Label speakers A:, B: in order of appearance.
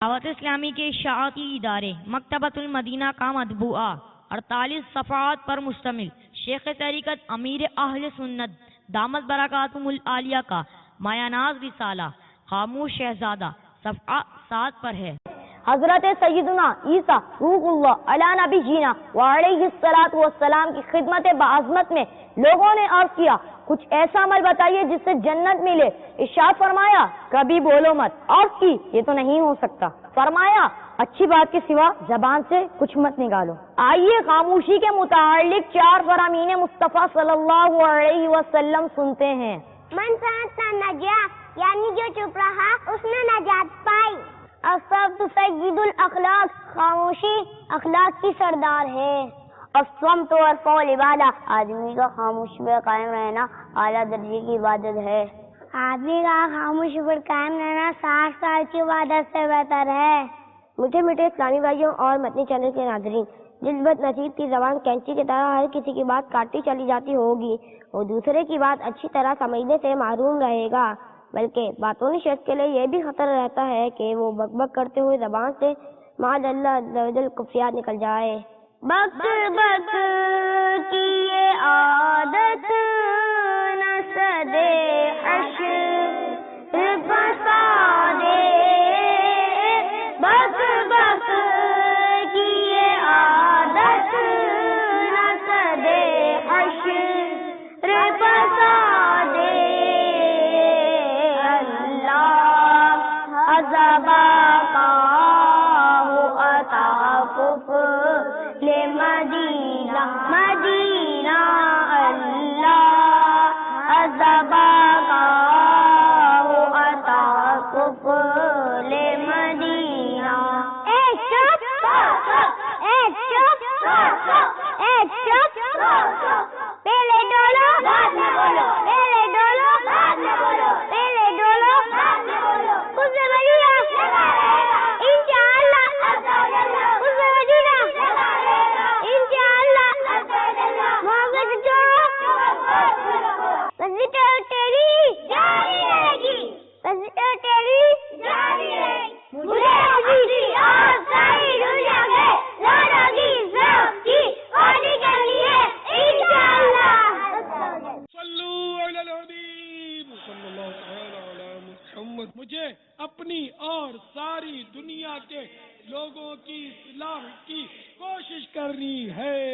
A: دعوت اسلامی کے اشاعتی ادارے مکتبۃ المدینہ کا مطبوعہ 48 صفحات پر مشتمل شیخ طریقت امیر اہل سنت دامت برکاتہم العالیہ کا مایہ ناز رسالہ خاموش شہزادہ صفحہ 7 پر ہے۔
B: حضرت سیدنا عیسیٰ روح اللہ علی نبی جینا وعلیہ الصلوۃ والسلام کی خدمت بعظمت میں لوگوں نے عرض کیا، کچھ ایسا عمل بتائیے جس سے جنت ملے۔ ارشاد فرمایا، کبھی بولو مت۔ عرض کی، یہ تو نہیں ہو سکتا۔ فرمایا، اچھی بات کے سوا زبان سے کچھ مت نکالو۔ آئیے خاموشی کے متعلق 4 فرامین مصطفیٰ صلی اللہ علیہ وسلم سنتے ہیں۔
C: من سنت نجا، یعنی جو چپ رہا اس نے نجات پائی۔ الصمت سید الاخلاق، خاموشی اخلاق کی سردار ہے۔ الصمت ارفع العبادہ، آدمی کا خاموشی پر قائم رہنا اعلیٰ درجے کی عبادت ہے۔ آدمی کا خاموشی پر قائم رہنا 60 سال کی عبادت سے بہتر ہے۔
B: میٹھے میٹھے اسلامی بھائیوں اور مدنی چینل کے ناظرین، جس بد نصیب کی زبان کینچی کی طرح ہر کسی کی بات کاٹتی چلی جاتی ہوگی، وہ دوسرے کی بات اچھی طرح سمجھنے سے محروم رہے گا، بلکہ باتونی شخص کے لیے یہ بھی خطر رہتا ہے کہ وہ بک بک کرتے ہوئے زبان سے معاذ اللہ عزوجل کفریات نکل جائے۔
C: بک بک کی یہ عادت نہ سدے حشر بسا دے، بک بک کی یہ عادت نہ سدے حشر بسا دے۔ اللہ عذابا کا مدینہ مدینہ، اللہ عذابا کا عطا کفل مدینہ۔ ایک چپ، ایک چپ، ایک چپ، پہلے ڈولو بعد میں بولو، پہلے ڈولو بعد میں بولو، پہلے ڈولو بعد میں بولو۔ اس سے مدینہ انشاءاللہ، اس سے مدینہ انشاءاللہ، محمد وزٹ تیری جاری رہے گی، وزٹ تیری جاری رہے گی۔ مجھے اپنی اور ساری دنیا کے لوگوں کی سب کی پارٹی کرنی ہے انشاءاللہ۔
D: صلو علی الحبیب صلی اللہ تعالی علی محمد۔ مجھے اپنی اور ساری دنیا کے لوگوں کی اصلاح کی کوشش کرنی ہے۔